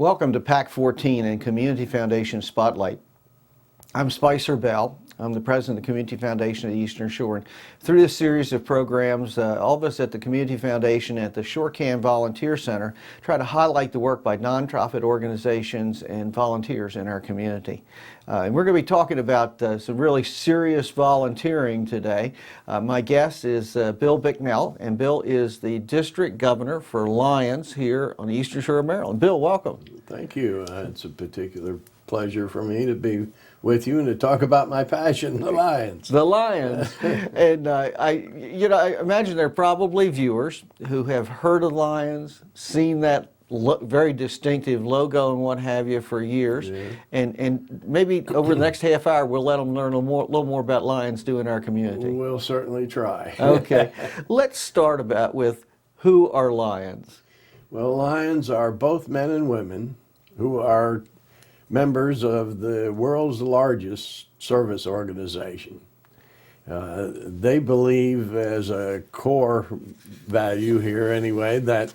Welcome to Pac14 and Community Foundation Spotlight. I'm Spicer Bell. I'm the president of the Community Foundation of the Eastern Shore. And through this series of programs, all of us at the Community Foundation at the ShoreCam Volunteer Center try to highlight the work by nonprofit organizations and volunteers in our community. And we're going to be talking about some really serious volunteering today. My guest is Bill Bickness, and Bill is the district governor for Lions here on the Eastern Shore of Maryland. Bill, welcome. Thank you. It's a particular pleasure for me to be with you and to talk about my passion, the Lions. The Lions. And I imagine there are probably viewers who have heard of Lions, seen that very distinctive logo and what have you for years. Yeah. And maybe over the next half hour we'll let them learn a little more about Lions do in our community. We'll certainly try. Okay. Let's start with who are Lions? Well, Lions are both men and women who are members of the world's largest service organization. They believe, as a core value here anyway, that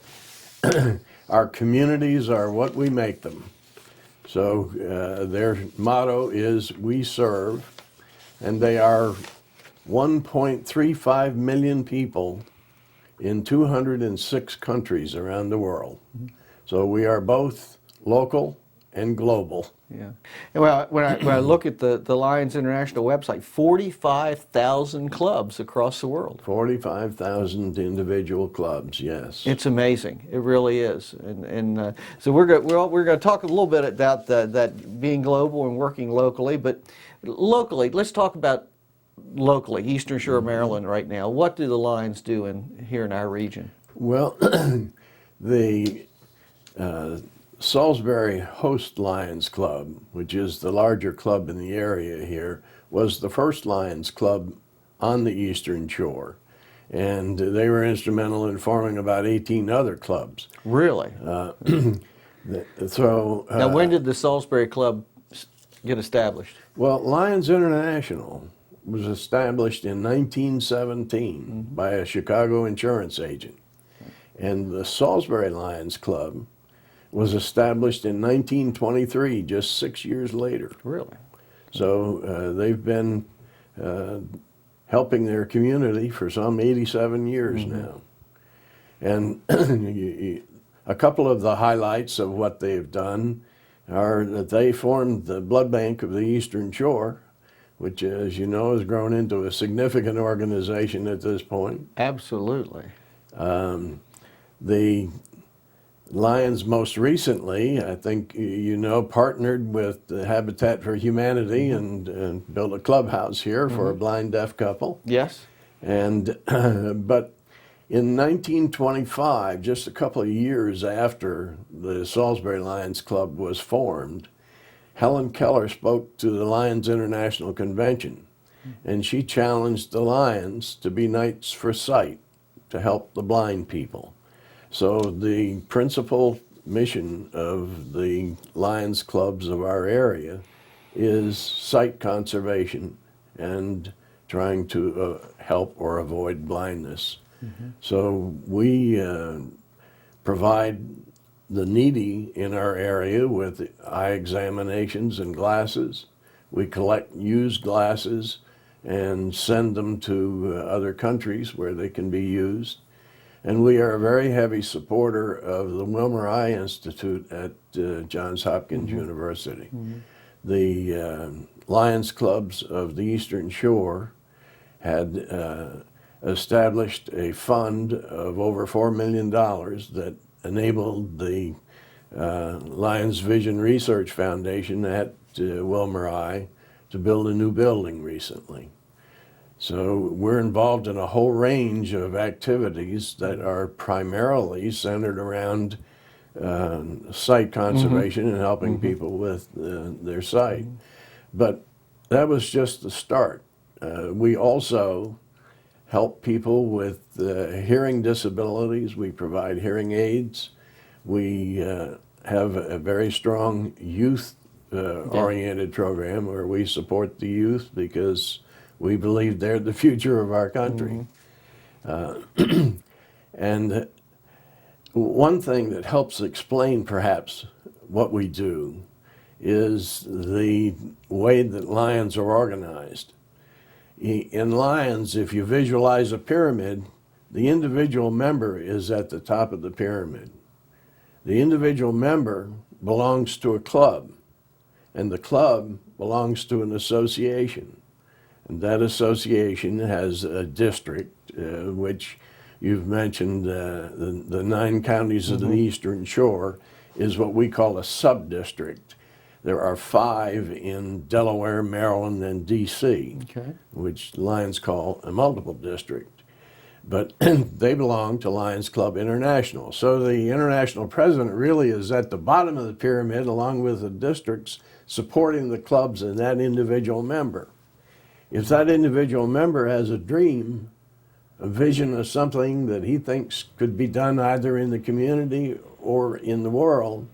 our communities are what we make them. So their motto is "We serve," and they are 1.35 million people in 206 countries around the world. So we are both local and global. Yeah. And when I look at the Lions International website, 45,000 clubs across the world. 45,000 individual clubs, yes. It's amazing. It really is. And so we're going to talk a little bit about that being global and working locally. But locally, let's talk about locally, Eastern Shore of Maryland right now. What do the Lions do here in our region? Well, the Salisbury Host Lions Club, which is the larger club in the area here, was the first Lions Club on the Eastern Shore. And they were instrumental in forming about 18 other clubs. Really? Now, when did the Salisbury Club get established? Well, Lions International was established in 1917 by a Chicago insurance agent. And the Salisbury Lions Club was established in 1923, just 6 years later. Really? So they've been helping their community for some 87 years now. And a couple of the highlights of what they've done are that they formed the blood bank of the Eastern Shore, which, as you know, has grown into a significant organization at this point. Absolutely. The Lions most recently, I think you know, partnered with the Habitat for Humanity and built a clubhouse here for a blind deaf couple. Yes. And but in 1925, just a couple of years after the Salisbury Lions Club was formed, Helen Keller spoke to the Lions International Convention, and she challenged the Lions to be Knights for Sight, to help the blind people. So the principal mission of the Lions clubs of our area is sight conservation and trying to help or avoid blindness. So we provide the needy in our area with eye examinations and glasses. We collect used glasses and send them to other countries where they can be used. And we are a very heavy supporter of the Wilmer Eye Institute at Johns Hopkins University. The Lions Clubs of the Eastern Shore had established a fund of over $4 million that enabled the Lions Vision Research Foundation at Wilmer Eye to build a new building recently. So we're involved in a whole range of activities that are primarily centered around sight conservation and helping people with their sight. But that was just the start. We also help people with hearing disabilities. We provide hearing aids. We have a very strong youth-oriented program where we support the youth because we believe they're the future of our country. And one thing that helps explain perhaps what we do is the way that Lions are organized. In Lions, if you visualize a pyramid, the individual member is at the top of the pyramid. The individual member belongs to a club, and the club belongs to an association. And that association has a district, which you've mentioned, the 9 counties of the Eastern Shore is what we call a sub-district. There are 5 in Delaware, Maryland, and D.C., Okay. which Lions call a multiple district. But they belong to Lions Club International. So the international president really is at the bottom of the pyramid along with the districts supporting the clubs and that individual member. If that individual member has a dream, a vision of something that he thinks could be done either in the community or in the world,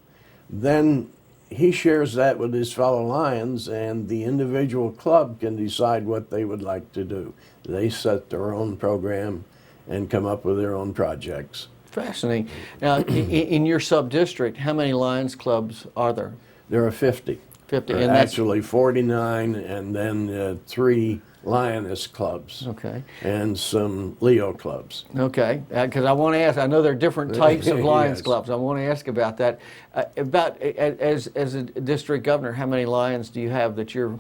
then he shares that with his fellow Lions, and the individual club can decide what they would like to do. They set their own program and come up with their own projects. Fascinating. Now, in your sub-district, how many Lions clubs are there? There are 50. 50, Or and that's actually 49, and then 3 Lioness clubs. okay. And some Leo clubs. Okay, because I want to ask. I know there are different types of Lions Yes. clubs. I want to ask about that. As a district governor, how many Lions do you have that you're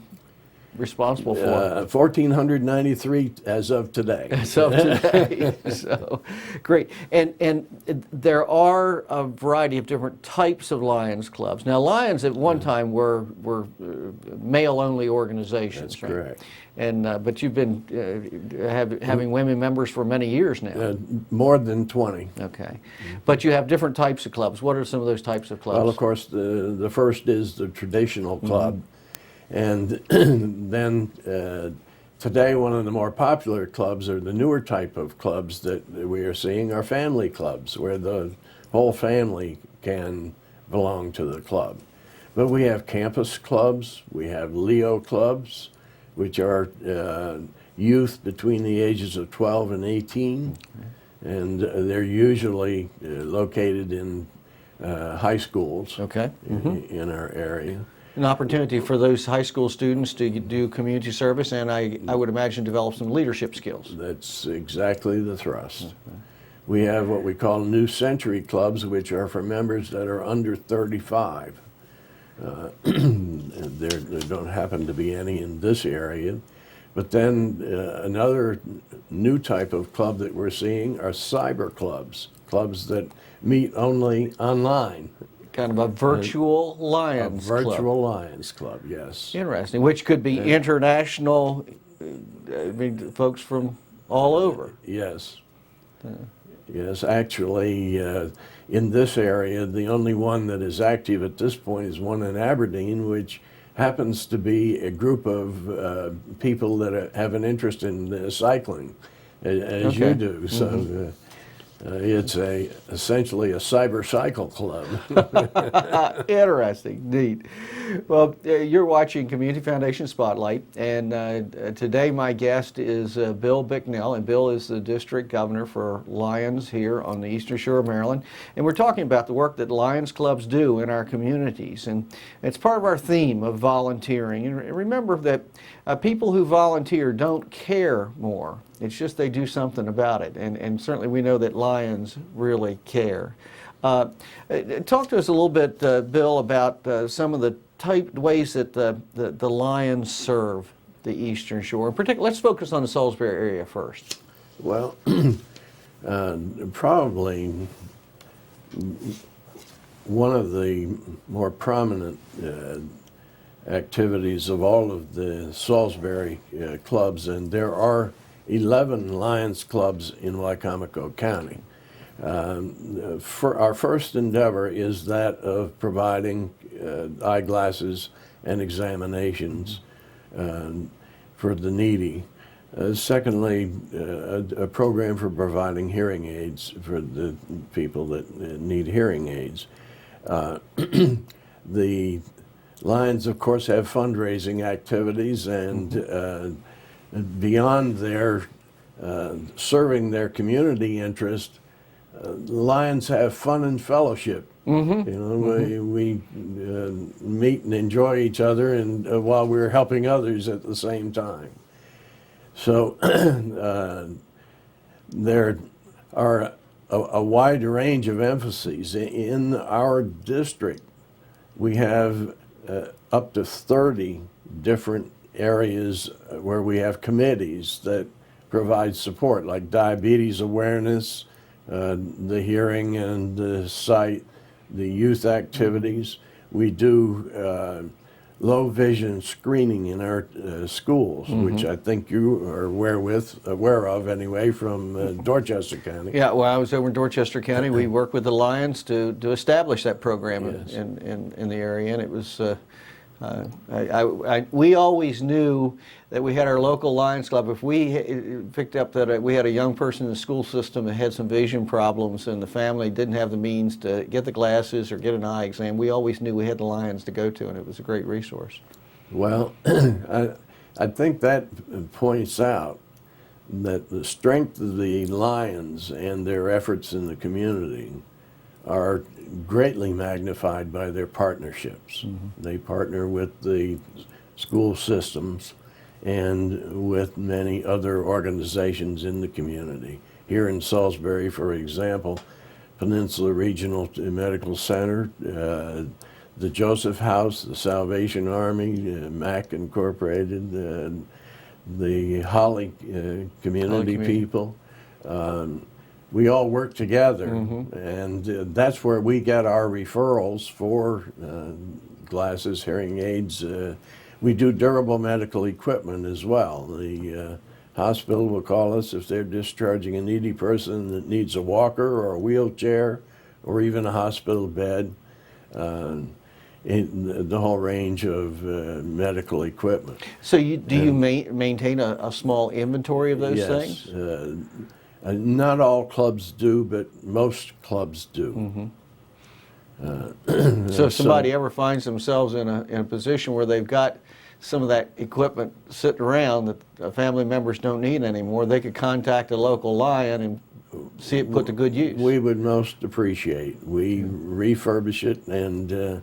responsible for? 1,493 as of today. So today, so great, and there are a variety of different types of Lions clubs. Now, Lions at one time were male-only organizations. That's right? correct. And but you've been having women members for many years now. More than 20. Okay, but you have different types of clubs. What are some of those types of clubs? Well, of course, the first is the traditional club. And then today, one of the more popular clubs, or the newer type of clubs that we are seeing, are family clubs, where the whole family can belong to the club. But we have campus clubs, we have Leo clubs, which are youth between the ages of 12 and 18. And they're usually located in high schools Okay. in our area. An opportunity for those high school students to do community service, and I would imagine develop some leadership skills. That's exactly the thrust. We have what we call New Century clubs, which are for members that are under 35. There don't happen to be any in this area. But then another new type of club that we're seeing are cyber clubs, clubs that meet only online. Kind of a virtual Lions A virtual club. Lions Club, yes. Interesting, which could be international, I mean, folks from all over. Yes. Yes, actually, in this area, the only one that is active at this point is one in Aberdeen, which happens to be a group of people that have an interest in cycling, as you Okay. do. So it's essentially a cyber cycle club. Interesting, neat. Well, you're watching Community Foundation Spotlight, and today my guest is Bill Bickness, and Bill is the district governor for Lions here on the Eastern Shore of Maryland, and we're talking about the work that Lions clubs do in our communities, and it's part of our theme of volunteering. And remember that people who volunteer don't care more. It's just they do something about it, and certainly we know that Lions really care. Talk to us a little bit, Bill, about some of the ways that the Lions serve the Eastern Shore. In particular, let's focus on the Salisbury area first. Well, probably one of the more prominent activities of all of the Salisbury clubs, and there are 11 Lions clubs in Wicomico County. For our first endeavor is that of providing eyeglasses and examinations for the needy. Secondly, a program for providing hearing aids for the people that need hearing aids. The Lions, of course, have fundraising activities, and beyond their serving their community interest, the Lions have fun and fellowship. Mm-hmm. You know, we meet and enjoy each other, and while we're helping others at the same time. So there are a wide range of emphases in our district. We have up to 30 different areas where we have committees that provide support, like diabetes awareness, the hearing and the sight, the youth activities. We do low vision screening in our schools, which I think you are aware of anyway, from Dorchester County. Yeah, well, I was over in Dorchester County. We worked with the Lions to establish that program Yes. in the area, and it was. We always knew that we had our local Lions Club. If we picked up that we had a young person in the school system that had some vision problems and the family didn't have the means to get the glasses or get an eye exam, we always knew we had the Lions to go to, and it was a great resource. Well, I think that points out that the strength of the Lions and their efforts in the community are greatly magnified by their partnerships. They partner with the school systems and with many other organizations in the community. Here in Salisbury, for example, Peninsula Regional Medical Center, the Joseph House, the Salvation Army, MAC Incorporated, the Holly community people. We all work together, and that's where we get our referrals for glasses, hearing aids. We do durable medical equipment as well. The hospital will call us if they're discharging a needy person that needs a walker or a wheelchair or even a hospital bed. In the whole range of medical equipment. So do you maintain a small inventory of those things? Yes. Not all clubs do, but most clubs do. So if somebody ever finds themselves in a position where they've got some of that equipment sitting around that family members don't need anymore, they could contact a local Lion and see it put to good use. We would most appreciate. We refurbish it, and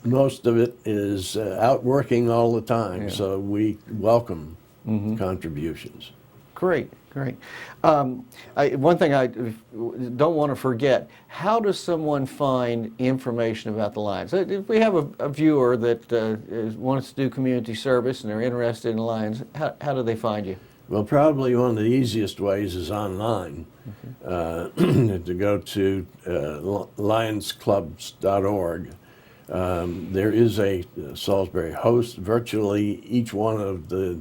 most of it is out working all the time, so we welcome contributions. Great, great. One thing I don't want to forget, how does someone find information about the Lions? If we have a viewer that wants to do community service and they're interested in Lions, how do they find you? Well, probably one of the easiest ways is online. To go to lionsclubs.org. There is a Salisbury host. Virtually each one of the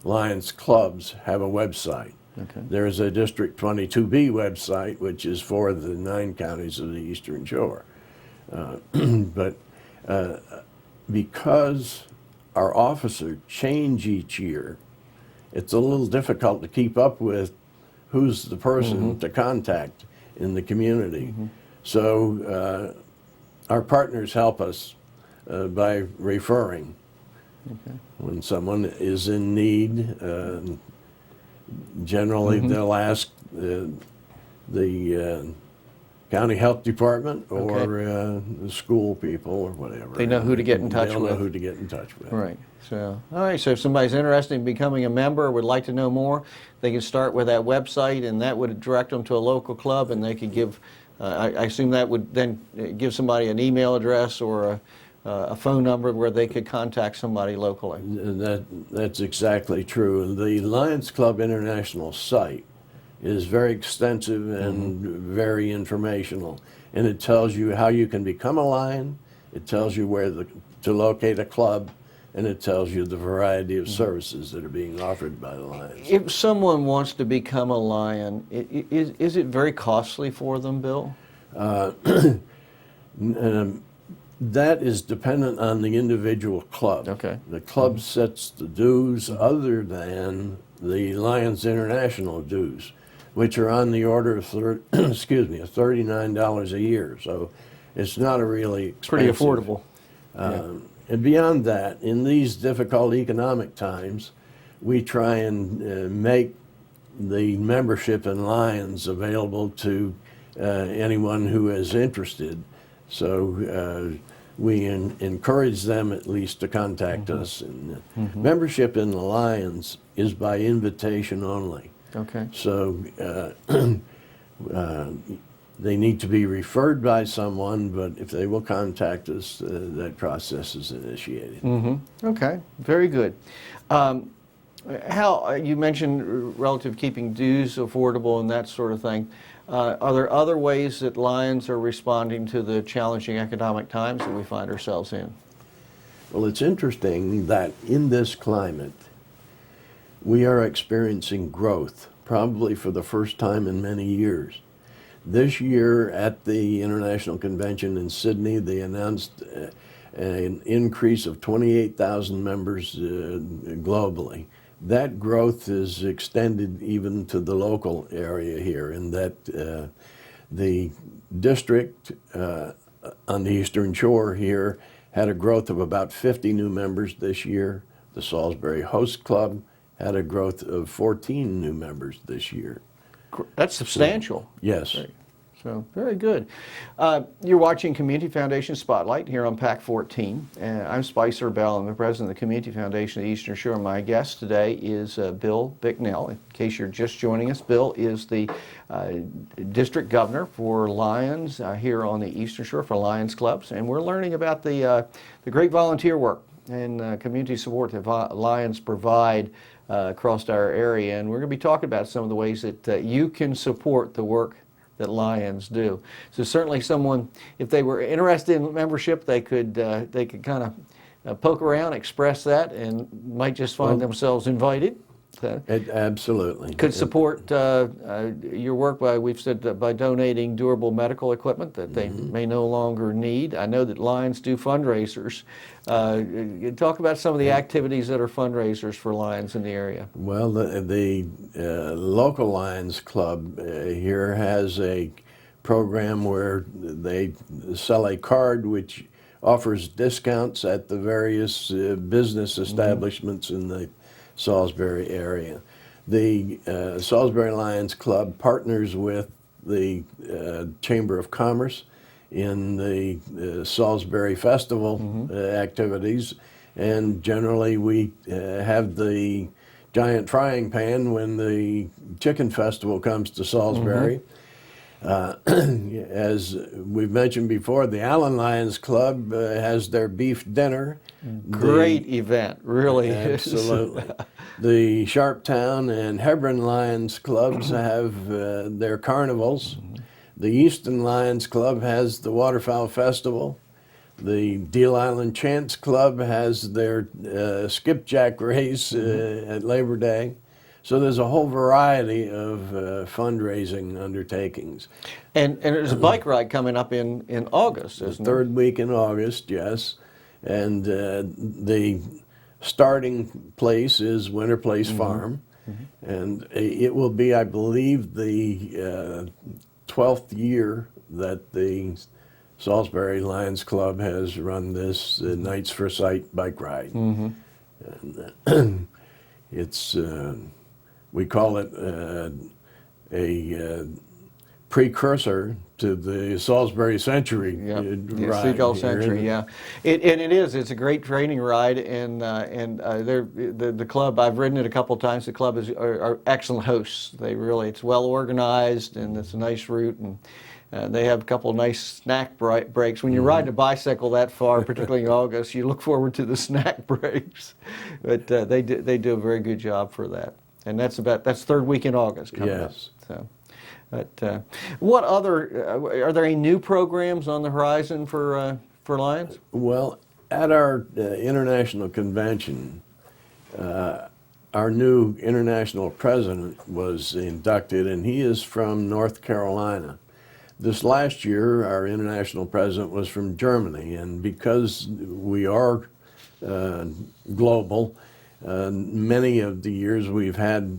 Lions clubs have a website. Okay. There is a District 22B website, which is for the 9 counties of the Eastern Shore. But because our officers change each year, it's a little difficult to keep up with who's the person to contact in the community. So our partners help us by referring. When someone is in need, generally they'll ask the county health department or the school people or whatever. They know who to get in touch They'll with. know who to get in touch with. Right. So, all right. So if somebody's interested in becoming a member or would like to know more, they can start with that website, and that would direct them to a local club, and they could give. I assume that would then give somebody an email address or a phone number where they could contact somebody locally. That's exactly true. The Lions Club International site is very extensive and very informational, and it tells you how you can become a Lion. It tells you where to locate a club, and it tells you the variety of services that are being offered by the Lions. If someone wants to become a Lion, is it very costly for them, Bill? That is dependent on the individual club. Okay. The club sets the dues other than the Lions International dues, which are on the order of $39 a year. So it's not a really expensive. Pretty affordable. And beyond that, in these difficult economic times, we try and make the membership in Lions available to anyone who is interested. So we encourage them at least to contact us. And membership in the Lions is by invitation only. Okay. So they need to be referred by someone, but if they will contact us, that process is initiated. Okay, very good. How you mentioned relative keeping dues affordable and that sort of thing. Are there other ways that Lions are responding to the challenging economic times that we find ourselves in? Well, it's interesting that in this climate, we are experiencing growth, probably for the first time in many years. This year at the International Convention in Sydney, they announced an increase of 28,000 members globally. That growth is extended even to the local area here, in that the district on the Eastern Shore here had a growth of about 50 new members this year. The Salisbury Host Club had a growth of 14 new members this year. That's substantial. Yes. Right. So, very good. You're watching Community Foundation Spotlight here on Pac14. I'm Spicer Bell. I'm the president of the Community Foundation of the Eastern Shore. My guest today is Bill Bickness. In case you're just joining us, Bill is the district governor for Lions here on the Eastern Shore, for Lions clubs. And we're learning about the great volunteer work and community support that Lions provide across our area. And we're going to be talking about some of the ways that you can support the work that Lions do. So certainly someone, if they were interested in membership, they could kind of poke around, express that, and might just find themselves invited. Absolutely. Could support your work by, we've said, by donating durable medical equipment that they may no longer need. I know that Lions do fundraisers. Talk about some of the activities that are fundraisers for Lions in the area. Well, the local Lions Club here has a program where they sell a card which offers discounts at the various business establishments in the Salisbury area. The Salisbury Lions Club partners with the Chamber of Commerce in the Salisbury Festival activities, and generally we have the giant frying pan when the chicken festival comes to Salisbury. As we've mentioned before, the Allen Lions Club has their beef dinner. Great event, really. Absolutely. The Sharptown and Hebron Lions Clubs have their carnivals. The Easton Lions Club has the Waterfowl Festival. The Deal Island Chance Club has their skipjack race at Labor Day. So there's a whole variety of fundraising undertakings. And there's a bike ride coming up in August, isn't The third week in August, yes. And the starting place is Winter Place Farm. And it will be, I believe, the 12th year that the Salisbury Lions Club has run this Knights for Sight bike ride. And it's, we call it a precursor to the Salisbury Century ride. Seagull Century, yeah. And it is. It's a great training ride, and the club, I've ridden it a couple times. The club are excellent hosts. It's well organized, and it's a nice route, and they have a couple of nice snack breaks. When you're riding a bicycle that far, particularly in August, you look forward to the snack breaks. But they do a very good job for that. And that's third week in August coming up. So, but what other are there any new programs on the horizon for Lions? Well, at our international convention, our new international president was inducted, and he is from North Carolina. This last year, our international president was from Germany, and because we are global, many of the years we've had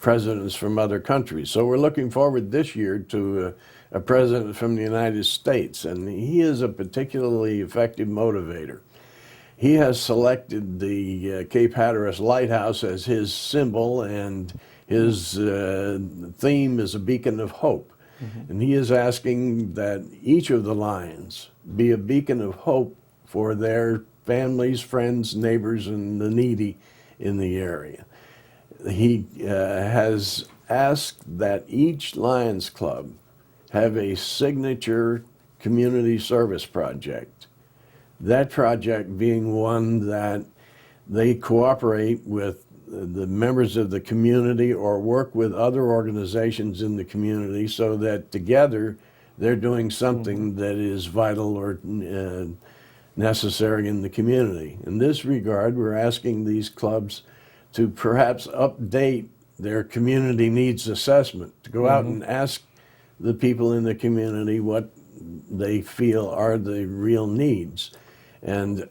presidents from other countries. So we're looking forward this year to a president from the United States, and he is a particularly effective motivator. He has selected the Cape Hatteras Lighthouse as his symbol, and His theme is a beacon of hope. And he is asking that each of the Lions be a beacon of hope for their families, friends, neighbors, and the needy in the area. He has asked that each Lions Club have a signature community service project. That project being one that they cooperate with the members of the community or work with other organizations in the community so that together they're doing something that is vital or necessary in the community. In this regard, we're asking these clubs to perhaps update their community needs assessment, to go out and ask the people in the community what they feel are the real needs. And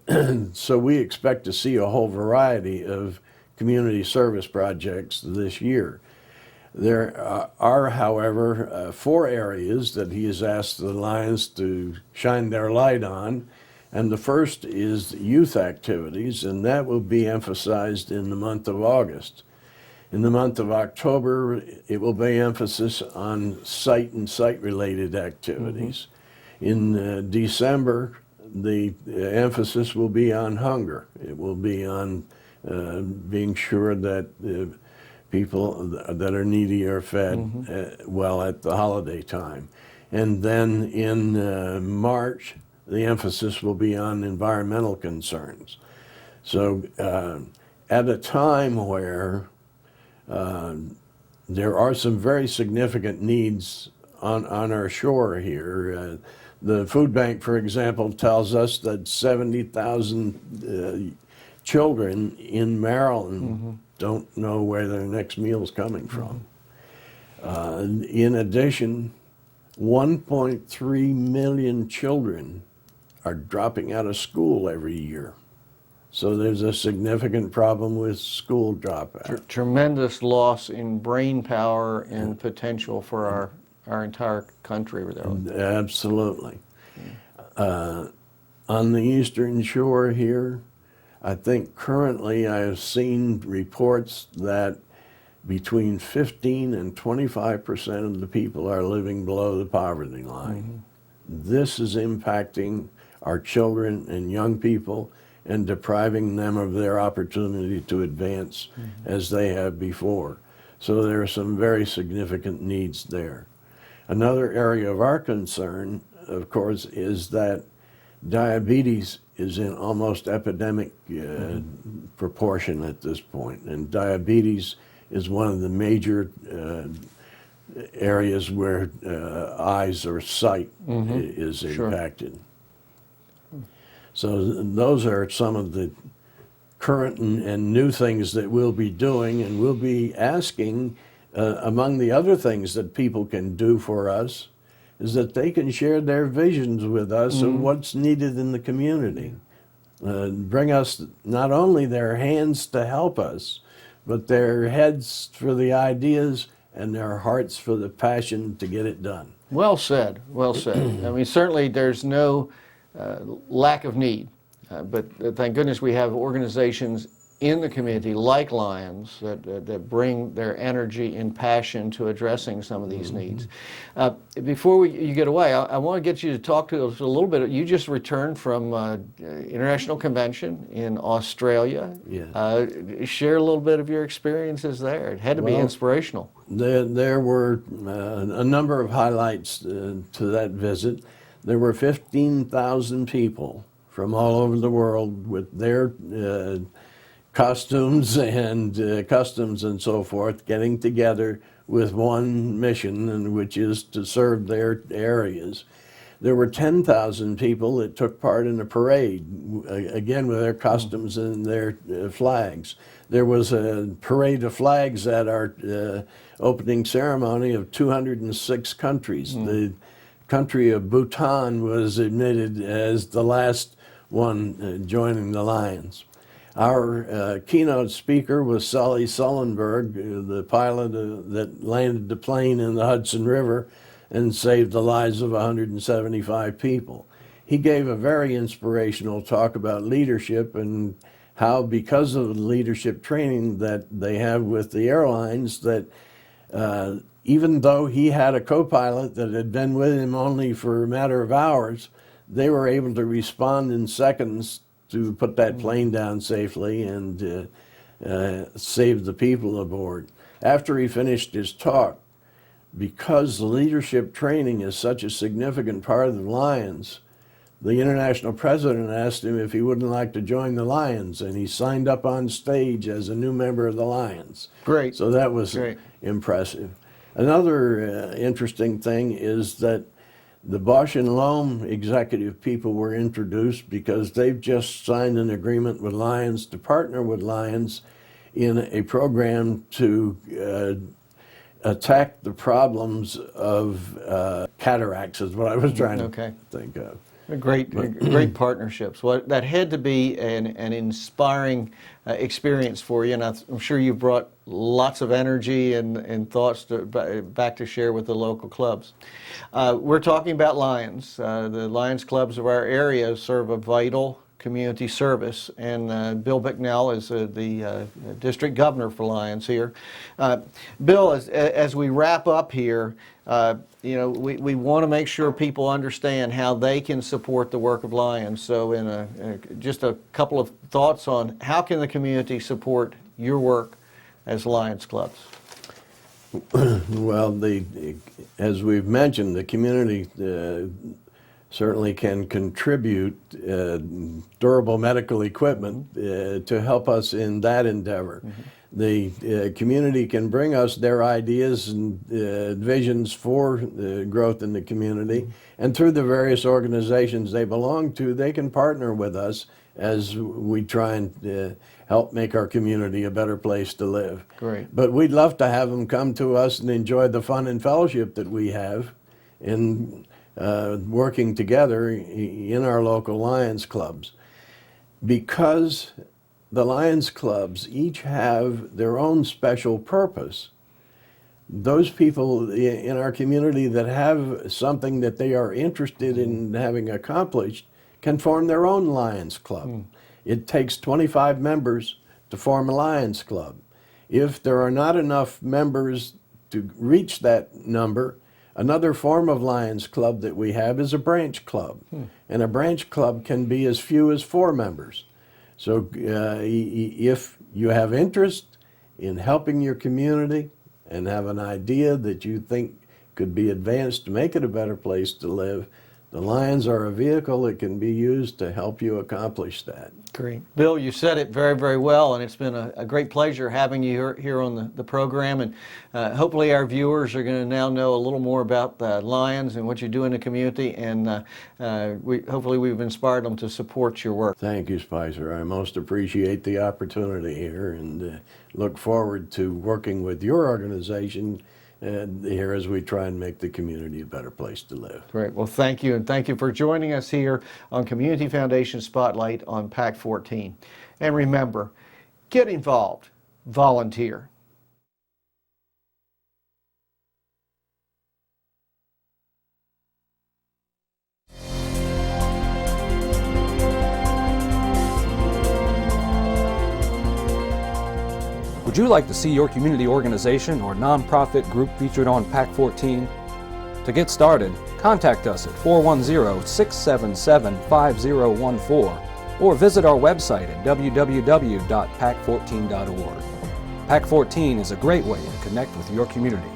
so we expect to see a whole variety of community service projects this year. There are, however, 4 areas that he has asked the Lions to shine their light on. And the first is youth activities, and that will be emphasized in the month of August. In the month of October, it will be emphasis on site and site-related activities. In December, the emphasis will be on hunger. It will be on being sure that people that are needy are fed well at the holiday time. And then in March, the emphasis will be on environmental concerns. So at a time where there are some very significant needs on our shore here, the food bank, for example, tells us that 70,000 children in Maryland don't know where their next meal is coming from. In addition, 1.3 million children are dropping out of school every year. So there's a significant problem with school dropout. Tremendous loss in brain power and potential for our entire country. Absolutely. On the Eastern Shore here, I think currently I have seen reports that between 15 and 25% of the people are living below the poverty line. This is impacting our children and young people and depriving them of their opportunity to advance as they have before. So there are some very significant needs there. Another area of our concern, of course, is that diabetes is in almost epidemic proportion at this point, and diabetes is one of the major areas where eyes or sight is impacted. So those are some of the current and new things that we'll be doing, and we'll be asking, among the other things that people can do for us, is that they can share their visions with us of what's needed in the community. Bring us not only their hands to help us, but their heads for the ideas and their hearts for the passion to get it done. Well said, well said. I mean, certainly there's no lack of need, but thank goodness we have organizations in the community like Lions that bring their energy and passion to addressing some of these needs. Before you get away, I want to get you to talk to us a little bit. You just returned from International Convention in Australia. Yeah. Share a little bit of your experiences there. It had to be inspirational. There were a number of highlights to that visit. There were 15,000 people from all over the world with their costumes and customs and so forth, getting together with one mission, and which is to serve their areas. There were 10,000 people that took part in a parade, again with their costumes and their flags. There was a parade of flags at our opening ceremony of 206 countries. The country of Bhutan was admitted as the last one joining the Lions. Our keynote speaker was Sully Sullenberg, the pilot that landed the plane in the Hudson River and saved the lives of 175 people. He gave a very inspirational talk about leadership and how, because of the leadership training that they have with the airlines, that even though he had a co-pilot that had been with him only for a matter of hours, they were able to respond in seconds to put that plane down safely and save the people aboard. After he finished his talk, because the leadership training is such a significant part of the Lions, the international president asked him if he wouldn't like to join the Lions, and he signed up on stage as a new member of the Lions. Great. So that was Great. Impressive. Another interesting thing is that the Bosch and Lohm executive people were introduced because they've just signed an agreement with Lions to partner with Lions in a program to attack the problems of cataracts, is what I was trying to think of. Great partnerships. Well, that had to be an inspiring experience for you, and I'm sure you brought lots of energy and thoughts back to share with the local clubs. We're talking about Lions. The Lions clubs of our area serve a vital community service, and Bill Bickness is the district governor for Lions here. Bill, as we wrap up here, you know, we want to make sure people understand how they can support the work of Lions. So just a couple of thoughts on how can the community support your work as Lions clubs? Well, as we've mentioned, the community certainly can contribute durable medical equipment to help us in that endeavor. The community can bring us their ideas and visions for growth in the community, and through the various organizations they belong to, they can partner with us as we try and help make our community a better place to live. Great. But we'd love to have them come to us and enjoy the fun and fellowship that we have in working together in our local Lions clubs. Because the Lions clubs each have their own special purpose, those people in our community that have something that they are interested in having accomplished can form their own Lions club. It takes 25 members to form a Lions club. If there are not enough members to reach that number, another form of Lions club that we have is a branch club. And a branch club can be as few as 4 members. So if you have interest in helping your community and have an idea that you think could be advanced to make it a better place to live, the Lions are a vehicle that can be used to help you accomplish that. Great. Bill, you said it very, very well, and it's been a great pleasure having you here on the program, and hopefully our viewers are going to now know a little more about the Lions and what you do in the community, and hopefully we've inspired them to support your work. Thank you, Spicer. I most appreciate the opportunity here, and look forward to working with your organization here as we try and make the community a better place to live. Great. Well, thank you, and thank you for joining us here on Community Foundation Spotlight on Pac14. And remember, get involved, volunteer. Would you like to see your community organization or nonprofit group featured on Pac14? To get started, contact us at 410-677-5014 or visit our website at www.pac14.org. Pac14 is a great way to connect with your community.